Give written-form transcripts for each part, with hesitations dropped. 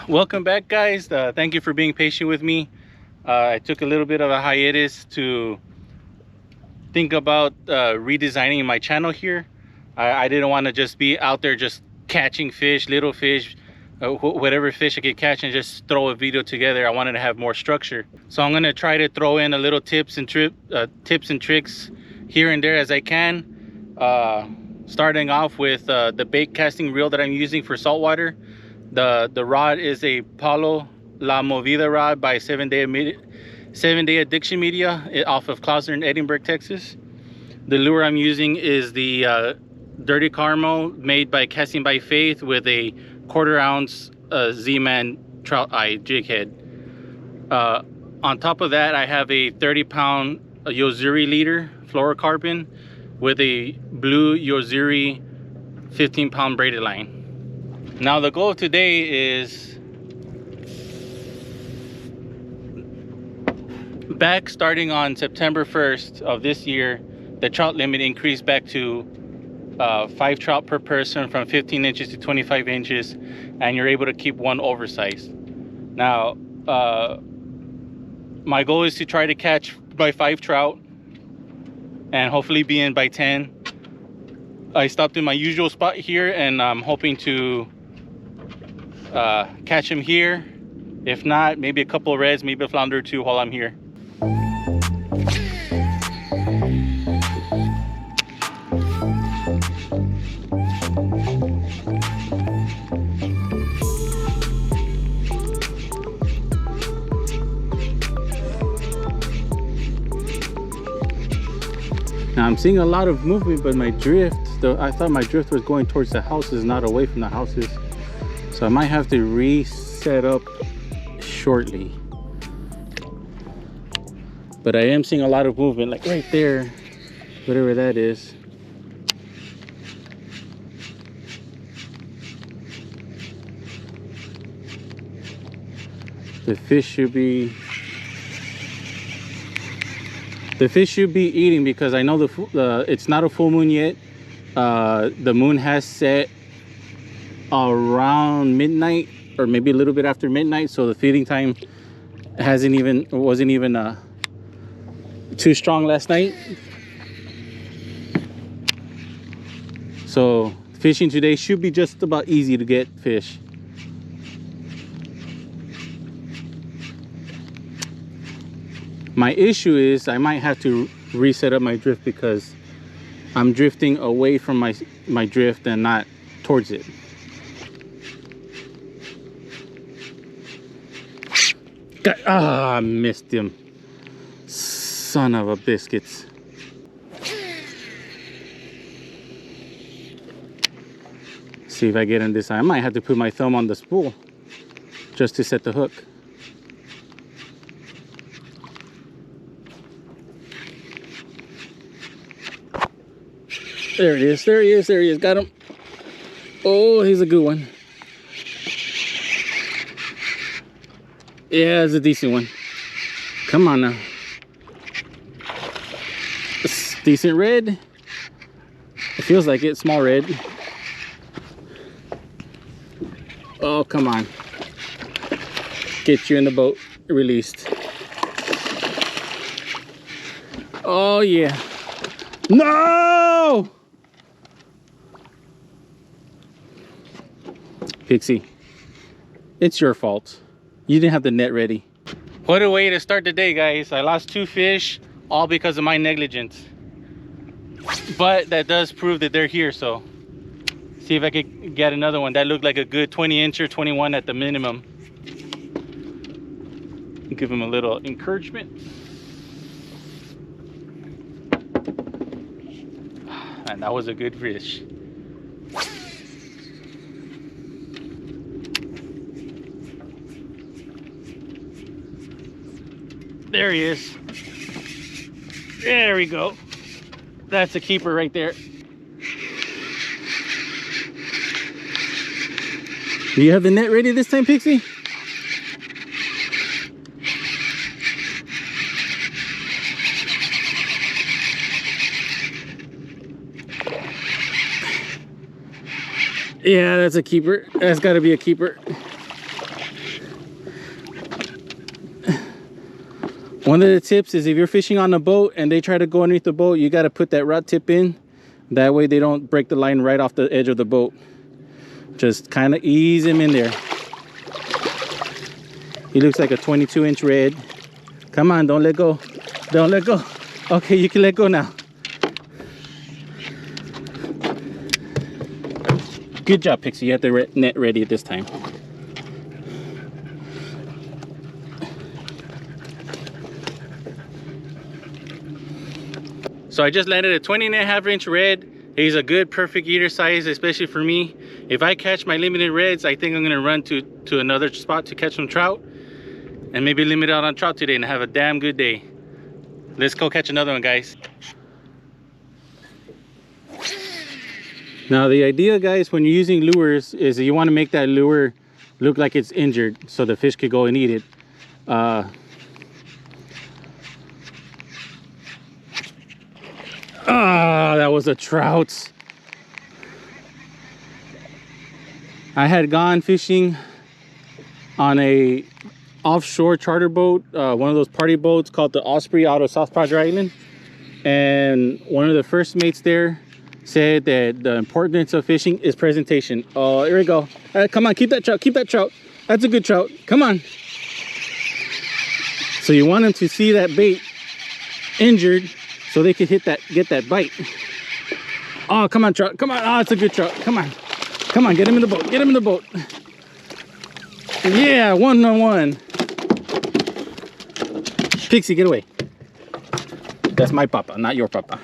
Welcome back, guys. Thank you for being patient with me. I took a little bit of a hiatus to think about redesigning my channel here. I didn't want to just be out there just catching fish, little fish, whatever fish I could catch, and just throw a video together. I wanted to have more structure, so I'm gonna try to throw in a little tips and tricks here and there as I can. Starting off with the bait casting reel that I'm using for saltwater. The rod is a Palo La Movida rod by 7-Day Addiction Media, off of Klausner in Edinburgh, Texas. The lure I'm using is the Dirty Caramel, made by Casting by Faith, with a 1/4 ounce Z-Man trout eye jig head. On top of that, I have a 30-pound Yozuri leader fluorocarbon with a blue Yozuri 15-pound braided line. Now the goal of today is, back starting on September 1st of this year, the trout limit increased back to 5 trout per person, from 15 inches to 25 inches, and you're able to keep one oversized. Now my goal is to try to catch by 5 trout and hopefully be in by 10. I stopped in my usual spot here, and I'm hoping to catch him here. If not, maybe a couple of reds, maybe a flounder or two while I'm here. Now I'm seeing a lot of movement, but my drift, I thought my drift was going towards the houses, not away from the houses. So I might have to reset up shortly. But I am seeing a lot of movement, like right there, whatever that is. The fish should be eating, because I know it's not a full moon yet. The moon has set around midnight, or maybe a little bit after midnight, so the feeding time wasn't even too strong last night. So fishing today should be just about easy to get fish. My issue is I might have to reset up my drift, because I'm drifting away from my drift and not towards it. I missed him. Son of a biscuits. See if I get him this time. I might have to put my thumb on the spool just to set the hook. There it is, there he is, there he is, got him. Oh, he's a good one. Yeah, it's a decent one. Come on now. It's decent red. It feels like it, small red. Oh, come on. Get you in the boat, released. Oh yeah. No! Pixie, it's your fault. You didn't have the net ready. What a way to start the day, guys. I lost 2 fish, all because of my negligence. But that does prove that they're here, so see if I could get another one. That looked like a good 20-incher, 21 at the minimum. Give him a little encouragement. And that was a good fish. There he is. There we go. That's a keeper right there. Do you have the net ready this time, Pixie? Yeah, that's a keeper. That's got to be a keeper. One of the tips is if you're fishing on a boat and they try to go underneath the boat, you got to put that rod tip in. That way they don't break the line right off the edge of the boat. Just kind of ease him in there. He looks like a 22-inch red. Come on, don't let go. Don't let go. Okay, you can let go now. Good job, Pixie. You had the net ready at this time. So I just landed a 20.5-inch red. He's a good, perfect eater size, especially for me. If I catch my limited reds, I think I'm gonna run to another spot to catch some trout and maybe limit out on trout today and have a damn good day. Let's go catch another one, guys. Now the idea, guys, when you're using lures is that you want to make that lure look like it's injured so the fish could go and eat it. That was a trout. I had gone fishing on a offshore charter boat, one of those party boats called the Osprey out of South Padre Island, and one of the first mates there said that the importance of fishing is presentation. Oh, here we go. Come on, keep that trout, keep that trout. That's a good trout. Come on. So you want them to see that bait injured so they could get that bite. Oh, come on, trout. Come on. Oh, it's a good trout. Come on. Come on, get him in the boat. Get him in the boat. Yeah, 1-on-1. Pixie, get away. That's my papa, not your papa.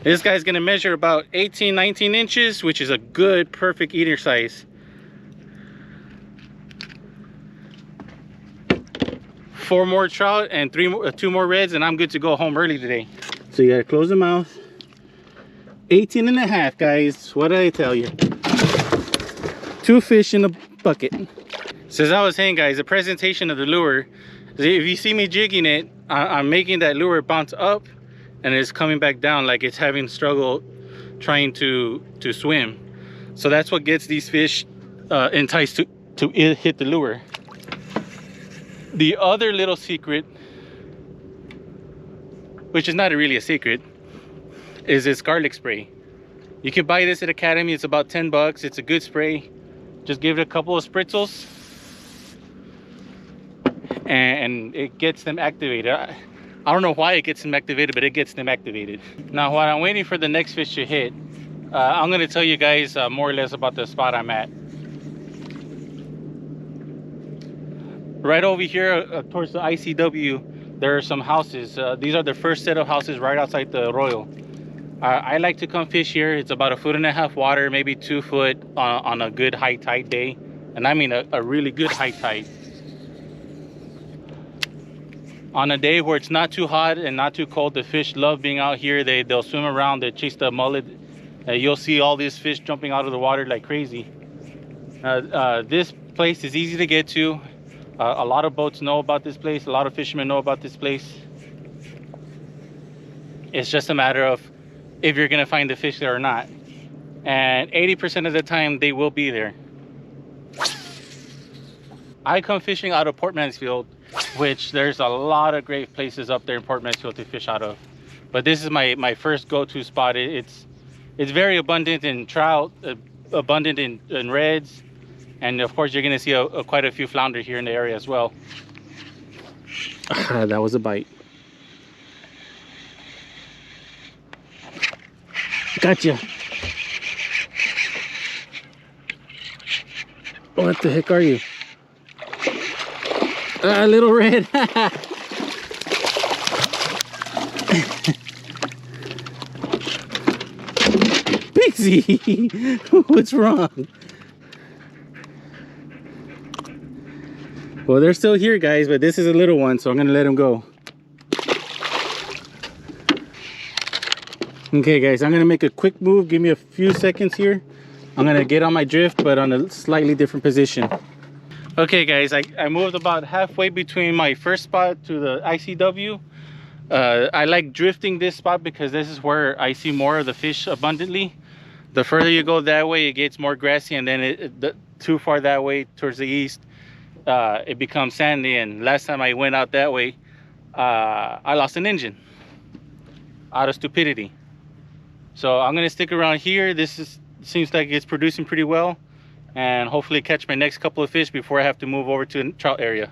This guy's gonna measure about 18-19 inches, which is a good, perfect eater size. 4 more trout and 2 more reds, and I'm good to go home early today. So you gotta close the mouth. 18.5, guys. What did I tell you? 2 fish in a bucket. So as I was saying, guys, the presentation of the lure, if you see me jigging it, I'm making that lure bounce up and it's coming back down like it's having struggle trying to swim. So that's what gets these fish enticed to hit the lure. The other little secret, which is not really a secret, is this garlic spray. You can buy this at Academy. It's about 10 bucks. It's a good spray. Just give it a couple of spritzels and it gets them activated. I don't know why it gets them activated, but it gets them activated. Now while I'm waiting for the next fish to hit, I'm going to tell you guys more or less about the spot I'm at. Right over here towards the ICW, there are some houses. These are the first set of houses right outside the Arroyo. I like to come fish here. It's about 1.5 foot water, maybe 2 foot on a good high tide day. And I mean a really good high tide. On a day where it's not too hot and not too cold, the fish love being out here. They'll swim around, they chase the mullet. You'll see all these fish jumping out of the water like crazy. This place is easy to get to. A lot of boats know about this place. A lot of fishermen know about this place. It's just a matter of if you're gonna find the fish there or not. And 80% of the time they will be there. I come fishing out of Port Mansfield, which there's a lot of great places up there in Port Mansfield to fish out of. But this is my first go-to spot. It's very abundant in trout, abundant in reds, and of course you're gonna see quite a few flounder here in the area as well. That was a bite. Gotcha. What the heck are you? Little red. Pixie, what's wrong? Well, they're still here, guys, but this is a little one, so I'm gonna let him go. Okay, guys, I'm gonna make a quick move. Give me a few seconds here. I'm gonna get on my drift, but on a slightly different position. Okay, guys, I moved about halfway between my first spot to the ICW. I like drifting this spot because this is where I see more of the fish abundantly. The further you go that way, it gets more grassy, and then too far that way towards the east, it becomes sandy. And last time I went out that way, I lost an engine out of stupidity. So I'm gonna stick around here. Seems like it's producing pretty well, and hopefully catch my next couple of fish before I have to move over to the trout area.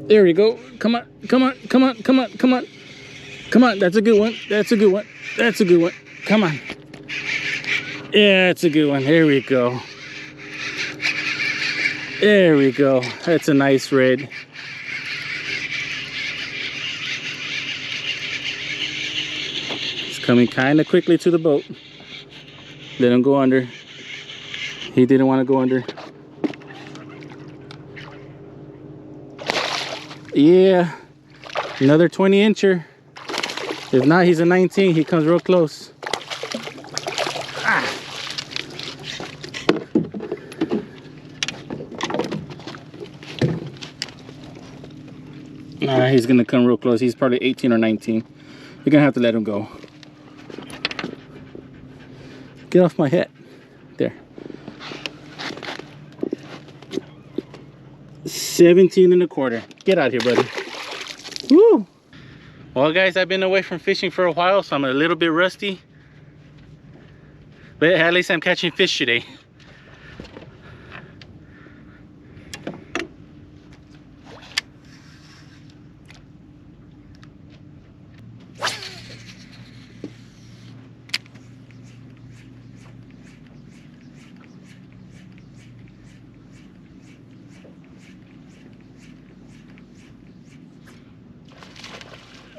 There we go. Come on, come on, come on, come on, come on. Come on, that's a good one. That's a good one. That's a good one. Come on. Yeah, that's a good one. There we go. There we go. That's a nice red. He's coming kind of quickly to the boat. Let him go under. He didn't want to go under. Yeah, another 20-incher. If not, he's a 19. He comes real close. Ah. Nah, he's gonna come real close. He's probably 18 or 19. You're gonna have to let him go. Get off my head. There. 17 and a quarter. Get out here, buddy. Woo! Well, guys, I've been away from fishing for a while, so I'm a little bit rusty. But at least I'm catching fish today.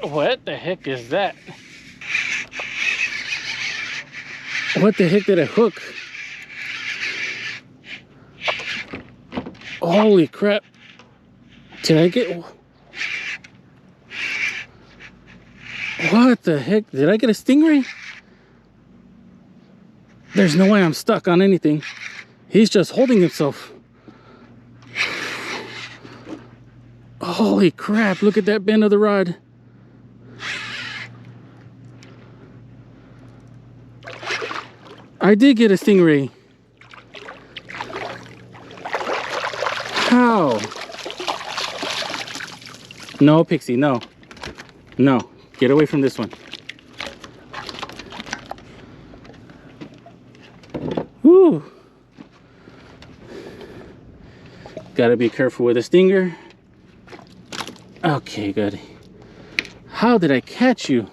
What the heck is that? What the heck did I hook? Holy crap. Did I get... What the heck? Did I get a stingray? There's no way I'm stuck on anything. He's just holding himself. Holy crap, look at that bend of the rod. I did get a stingray. How? No, Pixie, no. No, get away from this one. Woo! Gotta be careful with a stinger. Okay, good. How did I catch you?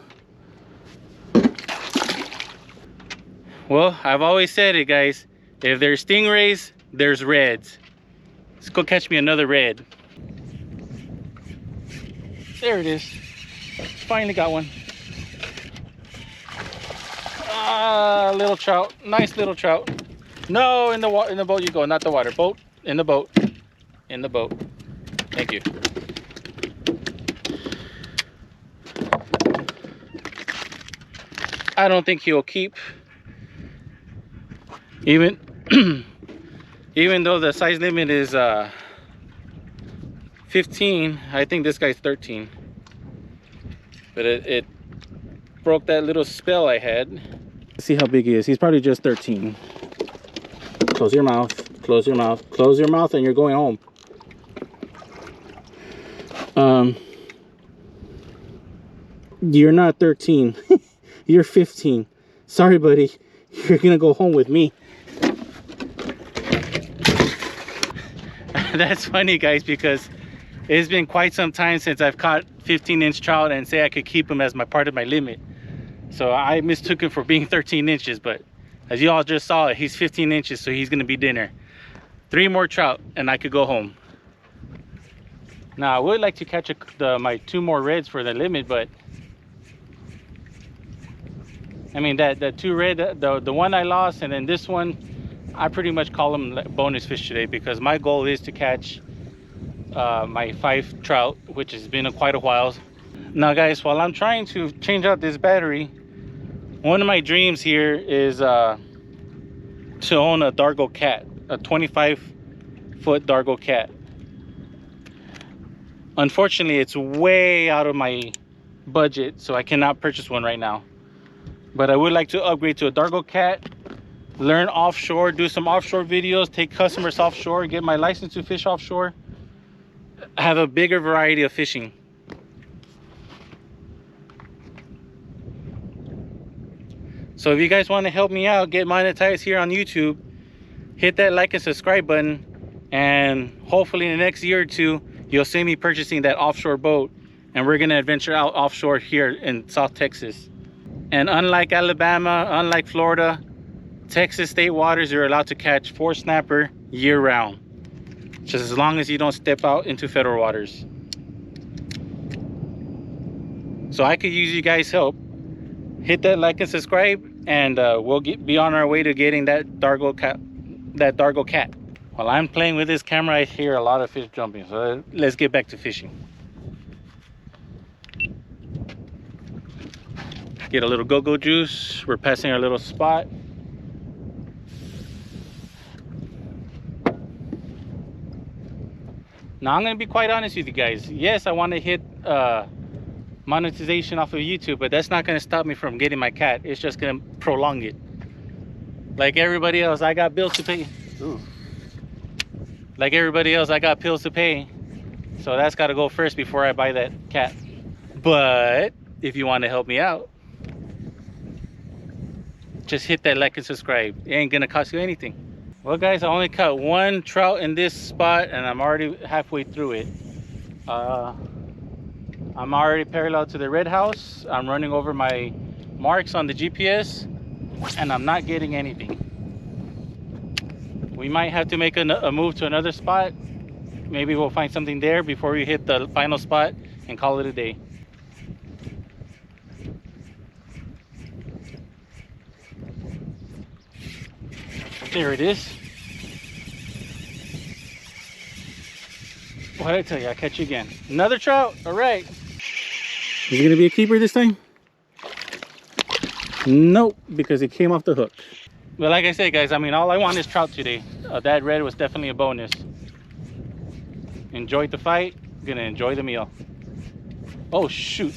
Well, I've always said it, guys. If there's stingrays, there's reds. Let's go catch me another red. There it is. Finally got one. Ah, little trout. Nice little trout. No, in the boat you go, not the water. Boat, in the boat. In the boat. Thank you. I don't think he'll keep. Even though the size limit is 15, I think this guy's 13. But it broke that little spell I had. Let's see how big he is. He's probably just 13. Close your mouth. Close your mouth. Close your mouth and you're going home. You're not 13. You're 15. Sorry, buddy. You're gonna go home with me. That's funny, guys, because it's been quite some time since I've caught 15-inch trout and say I could keep them as my part of my limit. So I mistook him for being 13 inches, but as you all just saw, he's 15 inches, so he's gonna be dinner. 3 more trout and I could go home. Now I would like to catch my 2 more reds for the limit, but I mean that 2 red, the one I lost and then this one, I pretty much call them bonus fish today because my goal is to catch my 5 trout, which has been quite a while. Now guys, while I'm trying to change out this battery, one of my dreams here is to own a Dargo cat, a 25-foot Dargo cat. Unfortunately, it's way out of my budget, so I cannot purchase one right now. But I would like to upgrade to a Dargo Cat, learn offshore, do some offshore videos, take customers offshore, get my license to fish offshore, have a bigger variety of fishing. So if you guys want to help me out, get monetized here on YouTube, hit that like and subscribe button, and hopefully in the next year or two, you'll see me purchasing that offshore boat, and we're gonna adventure out offshore here in South Texas. And unlike Alabama, unlike Florida, Texas state waters, you're allowed to catch 4 snapper year round, just as long as you don't step out into federal waters. So I could use you guys' help. Hit that like and subscribe, and we'll be on our way to getting that Dargo Cat. While I'm playing with this camera, I hear a lot of fish jumping, so let's get back to fishing. Get a little go-go juice. We're passing our little spot. Now I'm gonna be quite honest with you guys. Yes, I want to hit monetization off of YouTube, but that's not gonna stop me from getting my cat. It's just gonna prolong it. Like everybody else, I got bills to pay. Ooh. Like everybody else, I got bills to pay. So that's gotta go first before I buy that cat. But if you want to help me out, just hit that like and subscribe. It ain't gonna cost you anything. Well guys, I only caught 1 trout in this spot, and I'm already halfway through it. I'm already parallel to the red house. I'm running over my marks on the GPS, and I'm not getting anything. We might have to make a move to another spot. Maybe we'll find something there before we hit the final spot and call it a day. There it is. What did I tell you? I'll catch you again. Another trout. All right. Is it gonna be a keeper this time? Nope, because it came off the hook. But like I said, guys, I mean, all I want is trout today. That red was definitely a bonus. Enjoyed the fight. Gonna enjoy the meal. Oh shoot.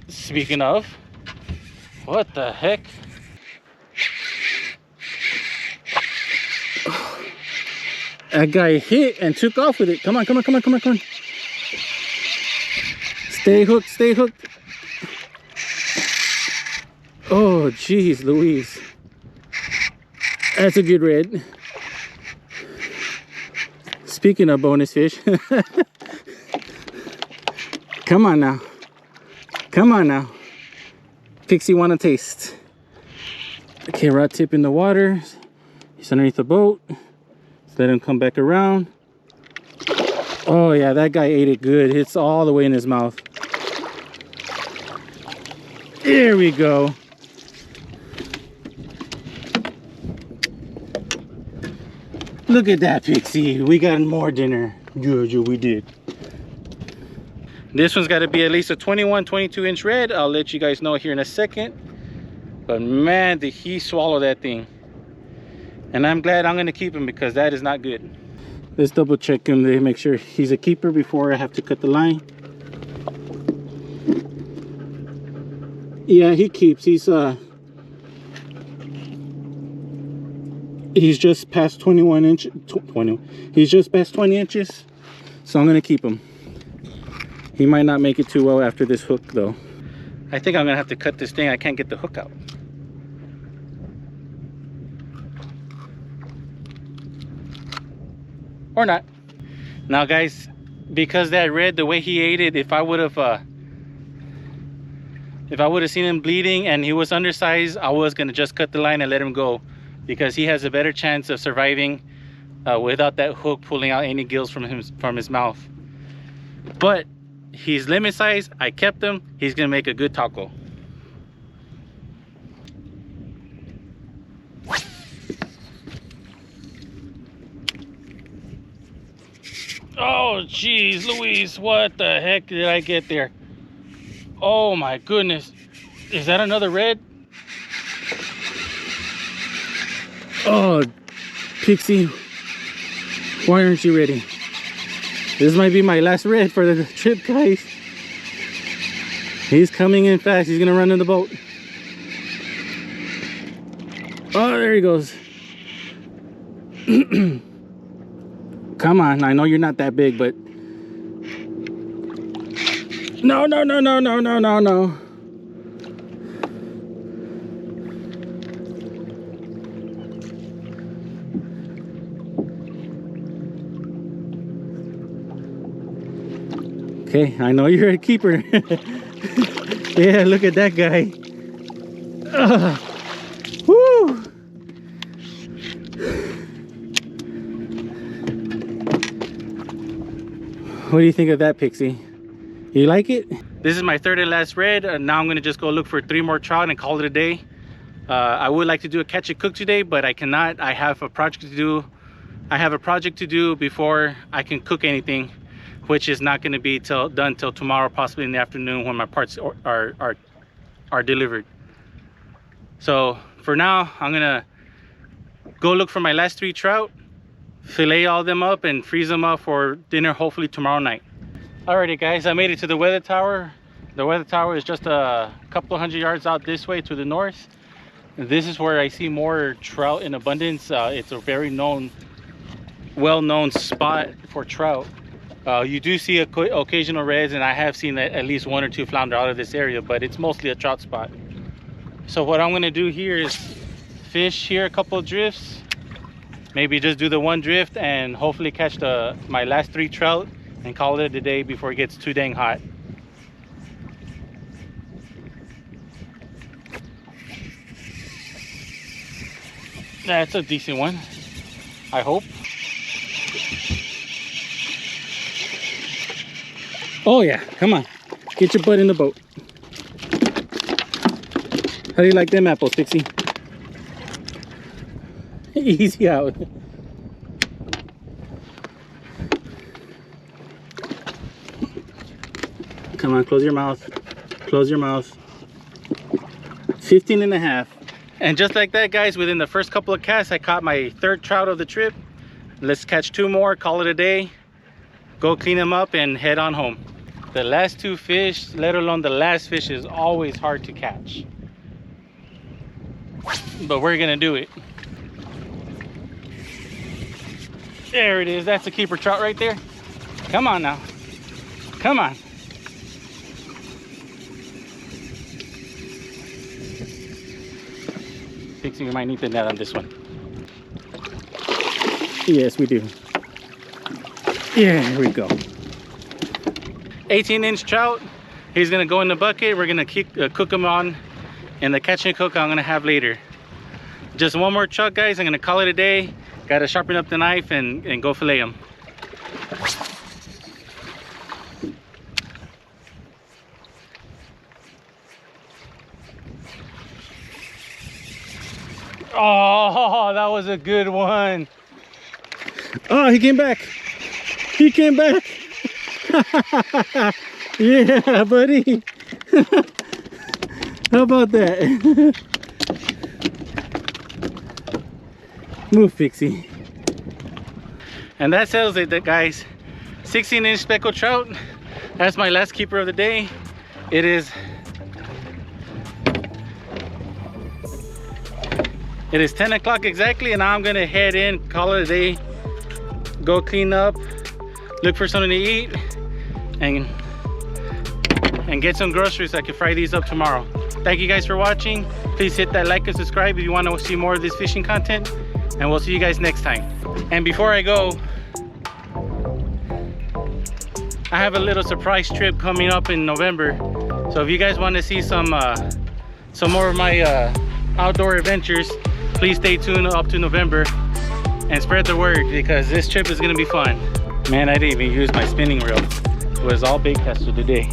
Speaking of, what the heck? That guy hit and took off with it. Come on, come on, come on, come on, come on. Stay hooked, stay hooked. Oh, geez, Louise. That's a good red. Speaking of bonus fish. Come on now. Come on now. Pixie wanna taste. Okay, rod tip in the water. He's underneath the boat. Let him come back around. Oh yeah, that guy ate it good. It's all the way in his mouth. There we go. Look at that, Pixie. We got more dinner. Yeah, we did. This one's got to be at least a 21, 22 inch red. I'll let you guys know here in a second. But man, did he swallow that thing. And I'm glad I'm going to keep him, because that is not good. Let's double check him to make sure he's a keeper before I have to cut the line. Yeah, he keeps. He's just past 21 inches. 20. He's just past 20 inches. So I'm going to keep him. He might not make it too well after this hook though. I think I'm going to have to cut this thing. I can't get the hook out. Or not. Now guys, because that red, the way he ate it, if I would have seen him bleeding and he was undersized, I was gonna just cut the line and let him go, because he has a better chance of surviving without that hook pulling out any gills from his mouth. But he's limit size. I kept him. He's gonna make a good taco. Oh geez Louise, what the heck did I get there? Oh my goodness. Is that another red? Oh Pixie, why aren't you ready? This might be my last red for the trip, guys. He's coming in fast. He's gonna run in the boat. Oh, there he goes. Come on, I know you're not that big, but no. Okay, I know you're a keeper. Yeah, look at that guy. Woo! What do you think of that, Pixie? You like it? This is my third and last red. Now I'm gonna just go look for 3 more trout and call it a day. I would like to do a catch and cook today, but I cannot. I have a project to do. I have a project to do before I can cook anything, which is not going to be done till tomorrow, possibly in the afternoon when my parts are delivered. So for now, I'm gonna go look for my last 3 trout, fillet all them up and freeze them up for dinner, hopefully tomorrow night. Alrighty guys, I made it to the weather tower. The weather tower is just a couple of 100 yards out this way to the north. This is where I see more trout in abundance. It's a very well-known spot for trout. You do see occasional reds, and I have seen at least 1 or 2 flounder out of this area, but it's mostly a trout spot. So what I'm gonna do here is fish here a couple of drifts, maybe just do the 1 drift and hopefully catch my last 3 trout and call it a day before it gets too dang hot. That's a decent one, I hope. Oh yeah, come on, get your butt in the boat. How do you like them apples, Pixie? Easy out. Come on, close your mouth. Close your mouth. 15 and a half. And just like that, guys, within the first couple of casts, I caught my 3rd trout of the trip. Let's catch 2 more, call it a day. Go clean them up and head on home. The last 2 fish, let alone the last fish, is always hard to catch. But we're gonna do it. There it is. That's a keeper trout right there. Come on now. Come on. Pixie, we might need the net on this one. Yes, we do. Yeah, here we go. 18-inch trout. He's gonna go in the bucket. We're gonna cook him on in the catch and cook I'm gonna have later. Just 1 more chuck, guys. I'm gonna call it a day. Gotta sharpen up the knife and go fillet him. Oh, that was a good one. Oh, he came back. He came back. Yeah, buddy. How about that? Move, Pixie. And that settles it, guys. 16-inch speckled trout. That's my last keeper of the day. It is 10 o'clock exactly, and now I'm gonna head in, call it a day, go clean up, look for something to eat, and get some groceries so I can fry these up tomorrow. Thank you guys for watching. Please hit that like and subscribe if you want to see more of this fishing content, and we'll see you guys next time. And before I go, I have a little surprise trip coming up in November. So if you guys want to see some more of my outdoor adventures, please stay tuned up to November and spread the word, because this trip is going to be fun. Man, I didn't even use my spinning reel. It was all bait caster today.